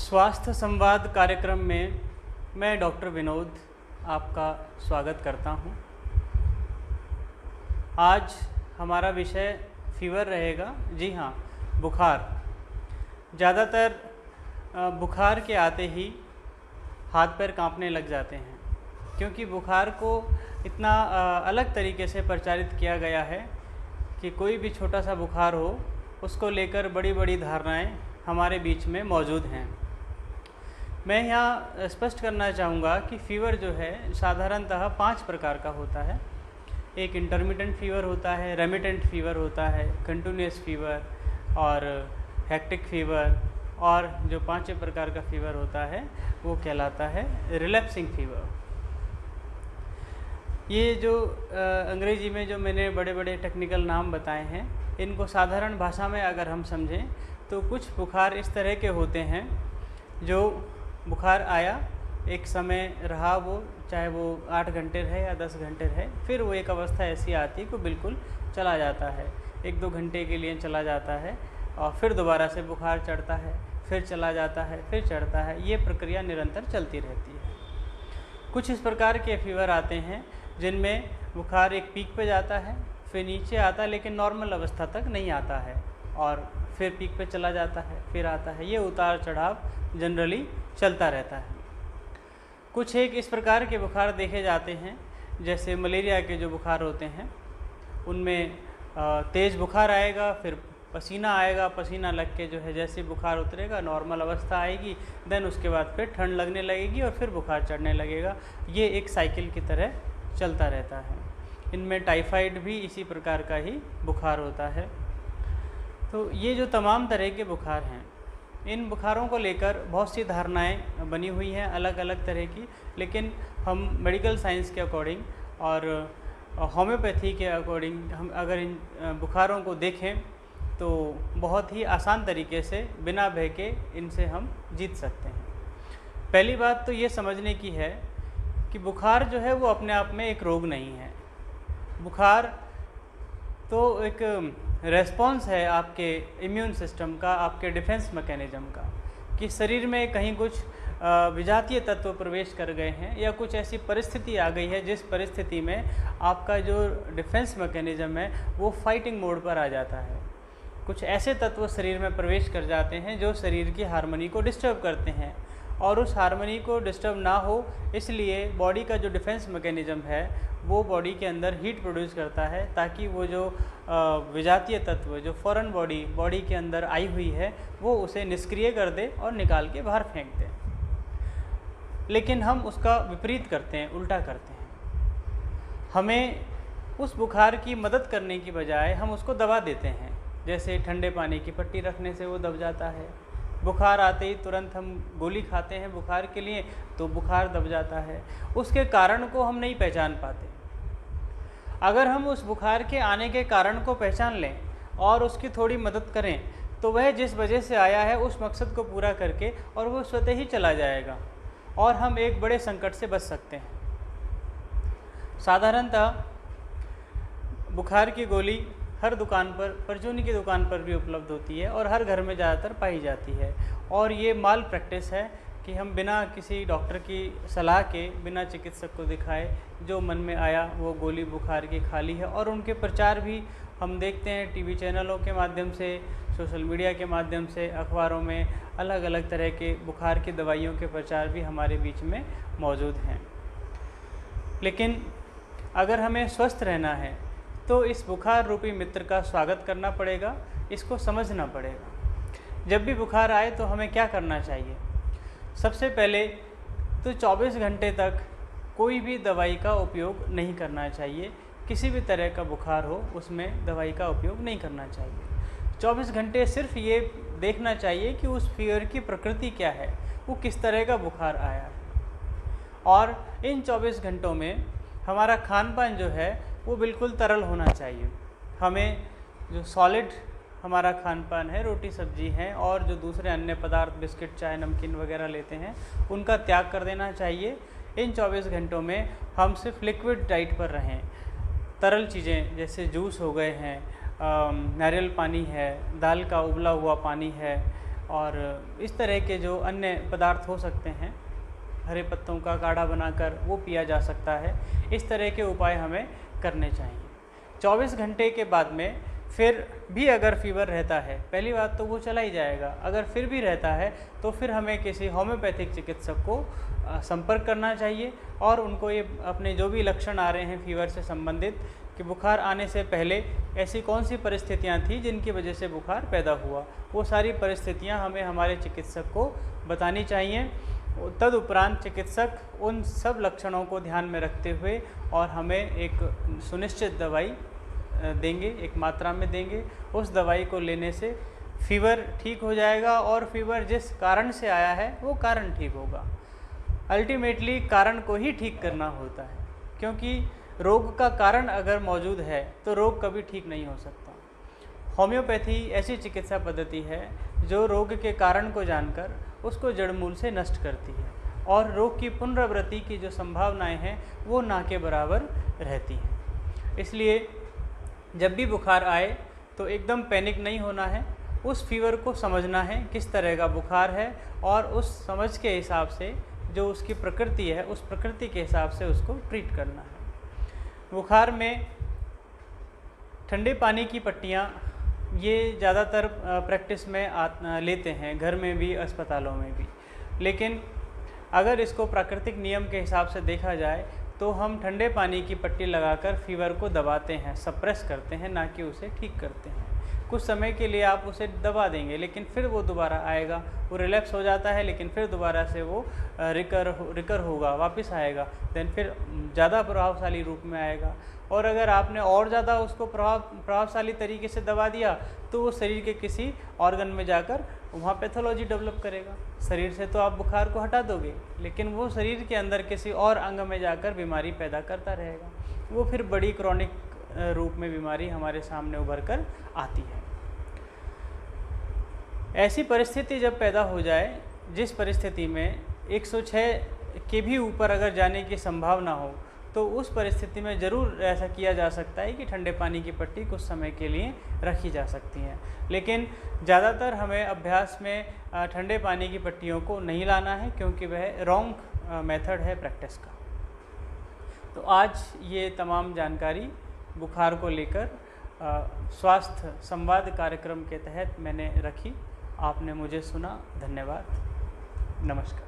स्वास्थ्य संवाद कार्यक्रम में मैं डॉक्टर विनोद आपका स्वागत करता हूं। आज हमारा विषय फीवर रहेगा। जी हाँ, बुखार। ज़्यादातर बुखार के आते ही हाथ पैर कांपने लग जाते हैं, क्योंकि बुखार को इतना अलग तरीके से प्रचारित किया गया है कि कोई भी छोटा सा बुखार हो उसको लेकर बड़ी बड़ी धारणाएं हमारे बीच में मौजूद हैं। मैं यहाँ स्पष्ट करना चाहूँगा कि फ़ीवर जो है साधारणतः 5 प्रकार का होता है। एक इंटरमिटेंट फ़ीवर होता है, रेमिटेंट फ़ीवर होता है, कंटिन्यूस फ़ीवर और हेक्टिक फ़ीवर, और जो 5वें प्रकार का फ़ीवर होता है वो कहलाता है रिलैप्सिंग फ़ीवर। ये जो अंग्रेजी में जो मैंने बड़े बड़े टेक्निकल नाम बताए हैं, इनको साधारण भाषा में अगर हम समझें तो कुछ बुखार इस तरह के होते हैं जो बुखार आया, एक समय रहा, वो चाहे वो 8 घंटे रहे या 10 घंटे रहे, फिर वो एक अवस्था ऐसी आती है कि बिल्कुल चला जाता है, 1-2 घंटे के लिए चला जाता है और फिर दोबारा से बुखार चढ़ता है, फिर चला जाता है, फिर चढ़ता है। ये प्रक्रिया निरंतर चलती रहती है। कुछ इस प्रकार के फीवर आते हैं जिनमें बुखार एक पीक पे जाता है, फिर नीचे आता है, लेकिन नॉर्मल अवस्था तक नहीं आता है और फिर पीक पे चला जाता है, फिर आता है। ये उतार चढ़ाव जनरली चलता रहता है। कुछ एक इस प्रकार के बुखार देखे जाते हैं, जैसे मलेरिया के जो बुखार होते हैं उनमें तेज़ बुखार आएगा, फिर पसीना आएगा, पसीना लग के जो है जैसे बुखार उतरेगा नॉर्मल अवस्था आएगी, देन उसके बाद फिर ठंड लगने लगेगी और फिर बुखार चढ़ने लगेगा। ये एक साइकिल की तरह चलता रहता है। इनमें टाइफाइड भी इसी प्रकार का ही बुखार होता है। तो ये जो तमाम तरह के बुखार हैं, इन बुखारों को लेकर बहुत सी धारणाएं बनी हुई हैं अलग अलग तरह की, लेकिन हम मेडिकल साइंस के अकॉर्डिंग और होम्योपैथी के अकॉर्डिंग हम अगर इन बुखारों को देखें तो बहुत ही आसान तरीके से बिना भय के इनसे हम जीत सकते हैं। पहली बात तो ये समझने की है कि बुखार जो है वो अपने आप में एक रोग नहीं है। बुखार तो एक रेस्पॉन्स है आपके इम्यून सिस्टम का, आपके डिफेंस मैकेनिज्म का, कि शरीर में कहीं कुछ विजातीय तत्व प्रवेश कर गए हैं या कुछ ऐसी परिस्थिति आ गई है जिस परिस्थिति में आपका जो डिफेंस मैकेनिज्म है वो फाइटिंग मोड पर आ जाता है। कुछ ऐसे तत्व शरीर में प्रवेश कर जाते हैं जो शरीर की हार्मनी को डिस्टर्ब करते हैं, और उस हार्मनी को डिस्टर्ब ना हो इसलिए बॉडी का जो डिफेंस मैकेनिज्म है वो बॉडी के अंदर हीट प्रोड्यूस करता है, ताकि वो जो विजातीय तत्व जो फॉरेन बॉडी के अंदर आई हुई है वो उसे निष्क्रिय कर दे और निकाल के बाहर फेंक दे। लेकिन हम उसका विपरीत करते हैं, उल्टा करते हैं। हमें उस बुखार की मदद करने की बजाय हम उसको दबा देते हैं। जैसे ठंडे पानी की पट्टी रखने से वो दब जाता है, बुखार आते ही तुरंत हम गोली खाते हैं बुखार के लिए तो बुखार दब जाता है। उसके कारण को हम नहीं पहचान पाते। अगर हम उस बुखार के आने के कारण को पहचान लें और उसकी थोड़ी मदद करें तो वह जिस वजह से आया है उस मकसद को पूरा करके और वो स्वतः ही चला जाएगा और हम एक बड़े संकट से बच सकते हैं। साधारणतः बुखार की गोली हर दुकान पर, परचूनी की दुकान पर भी उपलब्ध होती है और हर घर में ज़्यादातर पाई जाती है, और ये माल प्रैक्टिस है कि हम बिना किसी डॉक्टर की सलाह के, बिना चिकित्सक को दिखाए जो मन में आया वो गोली बुखार की खा ली है। और उनके प्रचार भी हम देखते हैं टीवी चैनलों के माध्यम से, सोशल मीडिया के माध्यम से, अखबारों में अलग अलग तरह के बुखार की दवाइयों के प्रचार भी हमारे बीच में मौजूद हैं। लेकिन अगर हमें स्वस्थ रहना है तो इस बुखार रूपी मित्र का स्वागत करना पड़ेगा, इसको समझना पड़ेगा। जब भी बुखार आए तो हमें क्या करना चाहिए? सबसे पहले तो 24 घंटे तक कोई भी दवाई का उपयोग नहीं करना चाहिए। किसी भी तरह का बुखार हो उसमें दवाई का उपयोग नहीं करना चाहिए। 24 घंटे सिर्फ ये देखना चाहिए कि उस फीवर की प्रकृति क्या है, वो किस तरह का बुखार आया है। और इन 24 घंटों में हमारा खान पान जो है वो बिल्कुल तरल होना चाहिए। हमें जो सॉलिड हमारा खान पान है, रोटी सब्जी है और जो दूसरे अन्य पदार्थ बिस्किट चाय नमकीन वगैरह लेते हैं उनका त्याग कर देना चाहिए। इन 24 घंटों में हम सिर्फ लिक्विड डाइट पर रहें। तरल चीज़ें जैसे जूस हो गए हैं, नारियल पानी है, दाल का उबला हुआ पानी है, और इस तरह के जो अन्य पदार्थ हो सकते हैं, हरे पत्तों का काढ़ा बनाकर वो पिया जा सकता है। इस तरह के उपाय हमें करने चाहिए। 24 घंटे के बाद में फिर भी अगर फीवर रहता है, पहली बात तो वो चला ही जाएगा। अगर फिर भी रहता है तो फिर हमें किसी होम्योपैथिक चिकित्सक को संपर्क करना चाहिए और उनको ये अपने जो भी लक्षण आ रहे हैं फीवर से संबंधित, कि बुखार आने से पहले ऐसी कौन सी परिस्थितियां थी जिनकी वजह से बुखार पैदा हुआ, वो सारी परिस्थितियां हमें हमारे चिकित्सक को बतानी चाहिए। तदुपरांत चिकित्सक उन सब लक्षणों को ध्यान में रखते हुए और हमें एक सुनिश्चित दवाई देंगे, एक मात्रा में देंगे। उस दवाई को लेने से फीवर ठीक हो जाएगा और फीवर जिस कारण से आया है वो कारण ठीक होगा। अल्टीमेटली कारण को ही ठीक करना होता है, क्योंकि रोग का कारण अगर मौजूद है तो रोग कभी ठीक नहीं हो सकता। होम्योपैथी ऐसी चिकित्सा पद्धति है जो रोग के कारण को जानकर उसको जड़मूल से नष्ट करती है और रोग की पुनरावृत्ति की जो संभावनाएं हैं वो ना के बराबर रहती हैं। इसलिए जब भी बुखार आए तो एकदम पैनिक नहीं होना है, उस फीवर को समझना है किस तरह का बुखार है और उस समझ के हिसाब से जो उसकी प्रकृति है उस प्रकृति के हिसाब से उसको ट्रीट करना है। बुखार में ठंडे पानी की पट्टियाँ ये ज़्यादातर प्रैक्टिस में लेते हैं, घर में भी अस्पतालों में भी। लेकिन अगर इसको प्राकृतिक नियम के हिसाब से देखा जाए तो हम ठंडे पानी की पट्टी लगाकर फीवर को दबाते हैं, सप्रेस करते हैं, ना कि उसे ठीक करते हैं। कुछ समय के लिए आप उसे दबा देंगे लेकिन फिर वो दोबारा आएगा, वो रिलैक्स हो जाता है लेकिन फिर दोबारा से वो रिकर होगा, वापस आएगा, देन फिर ज़्यादा प्रभावशाली रूप में आएगा। और अगर आपने और ज़्यादा उसको प्रभावशाली तरीके से दबा दिया तो वो शरीर के किसी ऑर्गन में जाकर वहाँ पैथोलॉजी डेवलप करेगा। शरीर से तो आप बुखार को हटा दोगे लेकिन वो शरीर के अंदर किसी और अंग में जाकर बीमारी पैदा करता रहेगा, वो फिर बड़ी क्रॉनिक रूप में बीमारी हमारे सामने उभर कर आती है। ऐसी परिस्थिति जब पैदा हो जाए जिस परिस्थिति में 106 के भी ऊपर अगर जाने की संभावना हो तो उस परिस्थिति में ज़रूर ऐसा किया जा सकता है कि ठंडे पानी की पट्टी कुछ समय के लिए रखी जा सकती है। लेकिन ज़्यादातर हमें अभ्यास में ठंडे पानी की पट्टियों को नहीं लाना है, क्योंकि वह रॉन्ग मेथड है प्रैक्टिस का। तो आज ये तमाम जानकारी बुखार को लेकर स्वास्थ्य संवाद कार्यक्रम के तहत मैंने रखी। आपने मुझे सुना, धन्यवाद, नमस्कार।